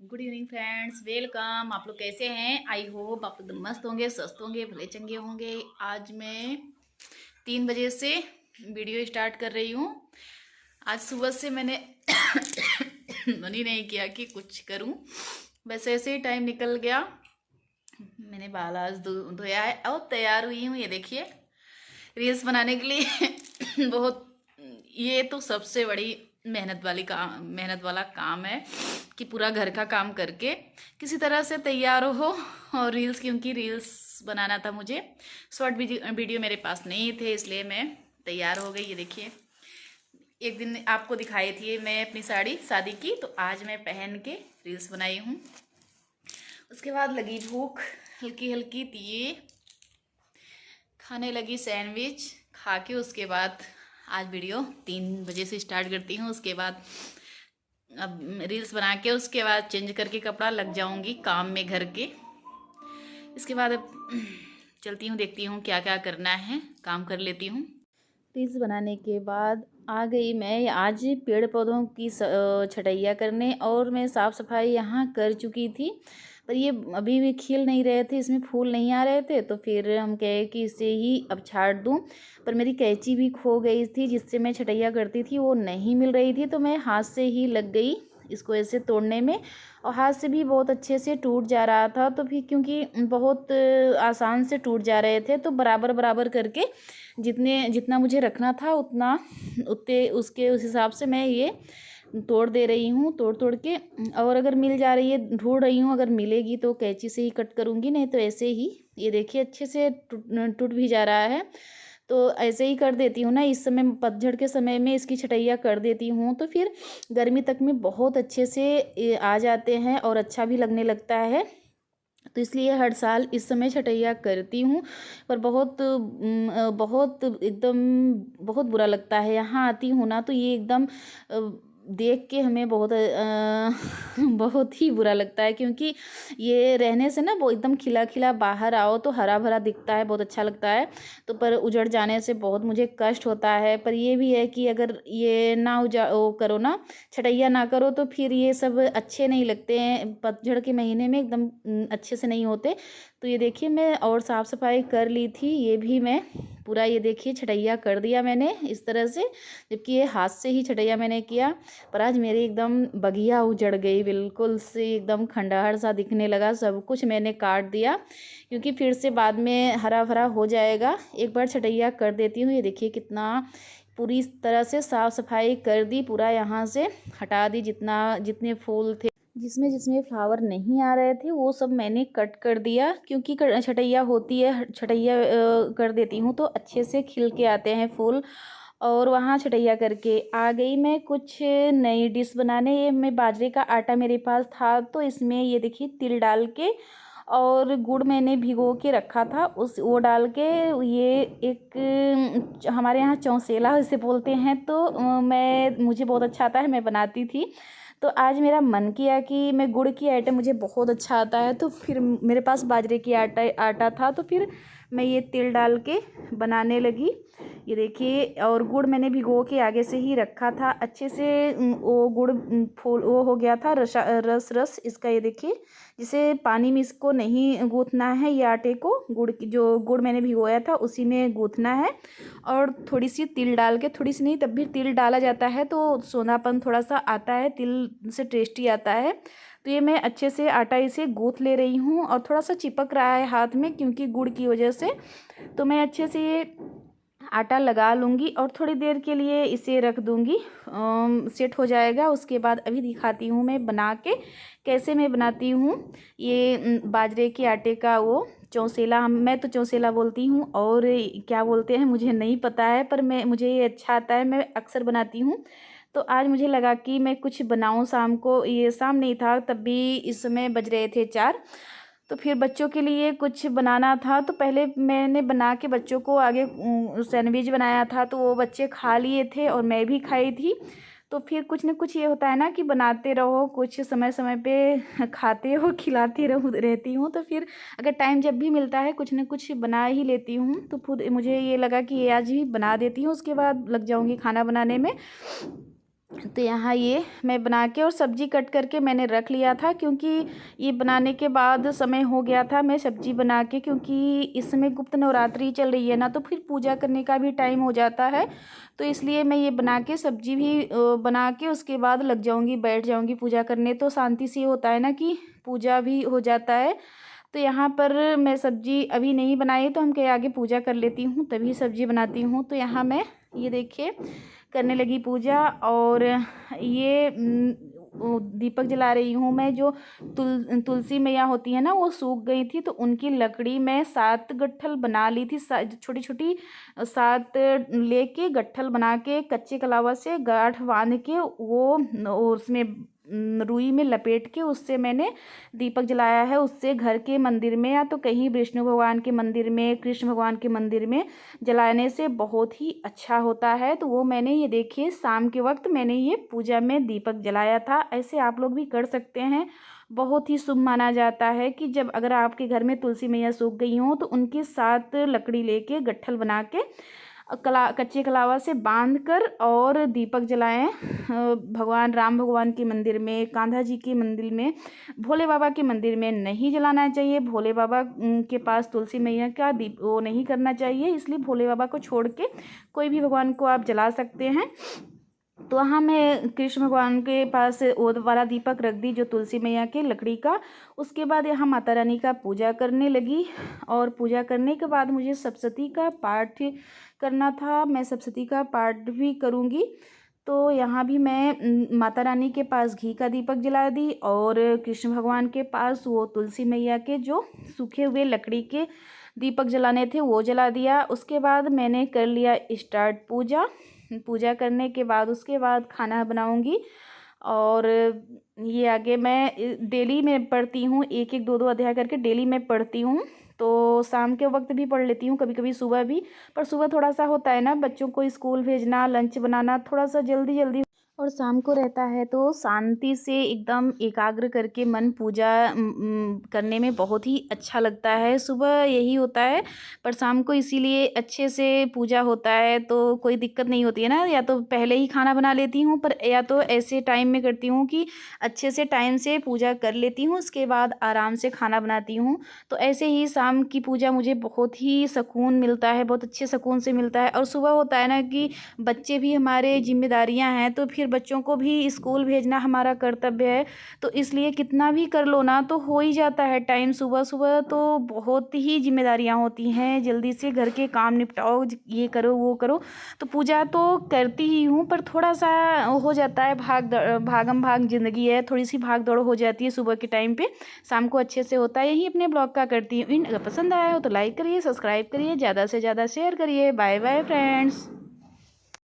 Good evening friends, welcome. आप लोग कैसे हैं? आई होप आप लोग मस्त होंगे, स्वस्थ होंगे, भले चंगे होंगे। आज मैं 3 बजे से वीडियो स्टार्ट कर रही हूँ। आज सुबह से मैंने मन ही नहीं किया कि कुछ करूँ, बस ऐसे ही टाइम निकल गया। मैंने बाल आज धोया है और तैयार हुई हूँ। ये देखिए, रील्स बनाने के लिए बहुत, ये तो सबसे बड़ी मेहनत वाला काम है कि पूरा घर का काम करके किसी तरह से तैयार हो और रील्स, क्योंकि रील्स बनाना था मुझे। शॉर्ट वीडियो मेरे पास नहीं थे, इसलिए मैं तैयार हो गई। ये देखिए, एक दिन आपको दिखाई थी मैं अपनी साड़ी शादी की, तो आज मैं पहन के रील्स बनाई हूँ। उसके बाद लगी भूख हल्की हल्की, तो ये खाने लगी सैंडविच खा के। उसके बाद आज वीडियो 3 बजे से स्टार्ट करती हूँ। उसके बाद अब रील्स बना के उसके बाद चेंज करके कपड़ा लग जाऊंगी काम में घर के। इसके बाद अब चलती हूँ, देखती हूँ क्या क्या करना है, काम कर लेती हूँ। रील्स बनाने के बाद आ गई मैं आज पेड़ पौधों की छटैया करने, और मैं साफ़ सफाई यहाँ कर चुकी थी, पर ये अभी भी खिल नहीं रहे थे, इसमें फूल नहीं आ रहे थे। तो फिर हम कहे कि इसे ही अब छाट दूँ, पर मेरी कैंची भी खो गई थी जिससे मैं छटैया करती थी, वो नहीं मिल रही थी। तो मैं हाथ से ही लग गई इसको ऐसे तोड़ने में, और हाथ से भी बहुत अच्छे से टूट जा रहा था। तो फिर क्योंकि बहुत आसान से टूट जा रहे थे, तो बराबर बराबर करके जितना मुझे रखना था उतना उतने उसके उस हिसाब से मैं ये तोड़ दे रही हूँ, तोड़ तोड़ के। और अगर मिल जा रही है, ढूंढ रही हूँ, अगर मिलेगी तो कैंची से ही कट करूँगी, नहीं तो ऐसे ही। ये देखिए, अच्छे से टूट भी जा रहा है, तो ऐसे ही कर देती हूँ ना। इस समय पतझड़ के समय में इसकी छटैया कर देती हूँ, तो फिर गर्मी तक में बहुत अच्छे से आ जाते हैं और अच्छा भी लगने लगता है। तो इसलिए हर साल इस समय छटैया करती हूँ, पर बहुत एकदम बहुत बुरा लगता है। यहाँ आती हूँ ना, तो ये एकदम देख के हमें बहुत बहुत ही बुरा लगता है, क्योंकि ये रहने से ना वो एकदम खिला खिला, बाहर आओ तो हरा भरा दिखता है, बहुत अच्छा लगता है। तो पर उजड़ जाने से बहुत मुझे कष्ट होता है। पर ये भी है कि अगर ये ना वो करो ना, छटैया ना करो, तो फिर ये सब अच्छे नहीं लगते हैं। पतझड़ के महीने में एकदम अच्छे से नहीं होते। तो ये देखिए, मैं और साफ़ सफाई कर ली थी, ये भी मैं पूरा, ये देखिए, छटैया कर दिया मैंने इस तरह से, जबकि ये हाथ से ही छटैया मैंने किया। पर आज मेरी एकदम बगिया उजड़ गई, बिल्कुल से एकदम खंडहर सा दिखने लगा। सब कुछ मैंने काट दिया, क्योंकि फिर से बाद में हरा भरा हो जाएगा। एक बार छटैया कर देती हूँ। ये देखिए कितना पूरी तरह से साफ़ सफाई कर दी, पूरा यहाँ से हटा दी, जितने फूल थे, जिसमें जिसमें फ्लावर नहीं आ रहे थे, वो सब मैंने कट कर दिया। क्योंकि छटैया होती है, छटैया कर देती हूँ तो अच्छे से खिल के आते हैं फूल। और वहाँ छटैया करके आ गई मैं कुछ नई डिश बनाने। ये मैं बाजरे का आटा मेरे पास था, तो इसमें ये देखिए तिल डाल के और गुड़ मैंने भिगो के रखा था, उस वो डाल के, ये एक हमारे यहाँ चौसेला इसे बोलते हैं। तो मुझे बहुत अच्छा आता है, मैं बनाती थी। तो आज मेरा मन किया कि मैं गुड़ की आइटम मुझे बहुत अच्छा आता है, तो फिर मेरे पास बाजरे की आटा था, तो फिर मैं ये तिल डाल के बनाने लगी। ये देखिए, और गुड़ मैंने भिगो के आगे से ही रखा था, अच्छे से वो गुड़ फूल वो हो गया था, रस इसका। ये देखिए, जिसे पानी में इसको नहीं गूँथना है, ये आटे को जो गुड़ मैंने भिगोया था उसी में गूँथना है। और थोड़ी सी तिल डाल के, थोड़ी सी नहीं, तब भी तिल डाला जाता है तो सोनापन थोड़ा सा आता है, तिल से टेस्टी आता है। तो ये मैं अच्छे से आटा इसे गूँथ ले रही हूँ, और थोड़ा सा चिपक रहा है हाथ में क्योंकि गुड़ की वजह से। तो मैं अच्छे से ये आटा लगा लूँगी और थोड़ी देर के लिए इसे रख दूँगी, सेट हो जाएगा। उसके बाद अभी दिखाती हूँ मैं बना के कैसे मैं बनाती हूँ ये बाजरे के आटे का वो चौसेला। मैं तो चौसेला बोलती हूँ, और क्या बोलते हैं मुझे नहीं पता है, पर मुझे ये अच्छा आता है, मैं अक्सर बनाती हूँ। तो आज मुझे लगा कि मैं कुछ बनाऊँ शाम को। ये शाम नहीं था, तब भी इस समय बज रहे थे 4। तो फिर बच्चों के लिए कुछ बनाना था, तो पहले मैंने बना के बच्चों को आगे सैंडविच बनाया था, तो वो बच्चे खा लिए थे और मैं भी खाई थी। तो फिर कुछ न कुछ ये होता है ना कि बनाते रहो, कुछ समय समय पे खाते हो, खिलाती रहती हूँ। तो फिर अगर टाइम जब भी मिलता है कुछ न कुछ बना ही लेती हूँ। तो खुद मुझे ये लगा कि ये आज ही बना देती हूँ, उसके बाद लग जाऊँगी खाना बनाने में। तो यहाँ ये मैं बना के और सब्ज़ी कट करके मैंने रख लिया था, क्योंकि ये बनाने के बाद समय हो गया था मैं सब्ज़ी बना के, क्योंकि इस समय गुप्त नवरात्रि चल रही है ना, तो फिर पूजा करने का भी टाइम हो जाता है। तो इसलिए मैं ये बना के सब्ज़ी भी बना के उसके बाद लग जाऊँगी, बैठ जाऊँगी पूजा करने। तो शांति से होता है ना कि पूजा भी हो जाता है। तो यहाँ पर मैं सब्ज़ी अभी नहीं बनाई, तो हम कहे आगे पूजा कर लेती हूँ तभी सब्ज़ी बनाती हूँ। तो यहाँ मैं ये देखिए करने लगी पूजा, और ये दीपक जला रही हूँ मैं। जो तुलसी मैया होती है ना, वो सूख गई थी, तो उनकी लकड़ी मैं 7 गट्ठल बना ली थी, छोटी छोटी 7 लेके गट्ठल बना के कच्चे कलावा से गांठ बांध के वो उसमें रुई में लपेट के उससे मैंने दीपक जलाया है। उससे घर के मंदिर में या तो कहीं विष्णु भगवान के मंदिर में, कृष्ण भगवान के मंदिर में जलाने से बहुत ही अच्छा होता है। तो वो मैंने ये देखिए शाम के वक्त मैंने ये पूजा में दीपक जलाया था। ऐसे आप लोग भी कर सकते हैं। बहुत ही शुभ माना जाता है कि जब अगर आपके घर में तुलसी मैया सूख गई हों तो उनकी 7 लकड़ी लेके गट्ठल बना के कच्चे कलावा से बांध कर और दीपक जलाएं। भगवान राम भगवान के मंदिर में, कान्हा जी के मंदिर में, भोले बाबा के मंदिर में नहीं जलाना चाहिए। भोले बाबा के पास तुलसी मैया का दीप वो नहीं करना चाहिए, इसलिए भोले बाबा को छोड़ के कोई भी भगवान को आप जला सकते हैं। तो वहाँ मैं कृष्ण भगवान के पास वो वाला दीपक रख दी जो तुलसी मैया के लकड़ी का। उसके बाद यहाँ माता रानी का पूजा करने लगी, और पूजा करने के बाद मुझे सप्तशती का पाठ करना था। मैं सप्तशती का पाठ भी करूँगी। तो यहाँ भी मैं माता रानी के पास घी का दीपक जला दी, और कृष्ण भगवान के पास वो तुलसी मैया के जो सूखे हुए लकड़ी के दीपक जलाने थे वो जला दिया। उसके बाद मैंने कर लिया स्टार्ट पूजा करने के बाद उसके बाद खाना बनाऊंगी। और ये आगे मैं डेली में पढ़ती हूँ, 1-1, 2-2 अध्याय करके डेली मैं पढ़ती हूँ। तो शाम के वक्त भी पढ़ लेती हूँ, कभी कभी सुबह भी। पर सुबह थोड़ा सा होता है ना, बच्चों को स्कूल भेजना, लंच बनाना, थोड़ा सा जल्दी जल्दी, और शाम को रहता है तो शांति से एकदम एकाग्र करके मन पूजा करने में बहुत ही अच्छा लगता है। सुबह यही होता है, पर शाम को इसीलिए अच्छे से पूजा होता है तो कोई दिक्कत नहीं होती है ना। या तो पहले ही खाना बना लेती हूँ, पर या तो ऐसे टाइम में करती हूँ कि अच्छे से टाइम से पूजा कर लेती हूँ, उसके बाद आराम से खाना बनाती हूँ। तो ऐसे ही शाम की पूजा मुझे बहुत ही सुकून मिलता है, बहुत अच्छे सुकून से मिलता है। और सुबह होता है ना कि बच्चे भी हमारे जिम्मेदारियाँ हैं, तो फिर बच्चों को भी स्कूल भेजना हमारा कर्तव्य है। तो इसलिए कितना भी कर लो ना तो हो ही जाता है टाइम। सुबह सुबह तो बहुत ही जिम्मेदारियां होती हैं, जल्दी से घर के काम निपटाओ, ये करो वो करो। तो पूजा तो करती ही हूँ, पर थोड़ा सा हो जाता है, भागम भाग ज़िंदगी है, थोड़ी सी भाग दौड़ हो जाती है सुबह के टाइम पे। शाम को अच्छे से होता है। यही अपने ब्लॉग का करती हूँ। अगर पसंद आया हो तो लाइक करिए, सब्सक्राइब करिए, ज़्यादा से ज़्यादा शेयर करिए। Bye bye friends.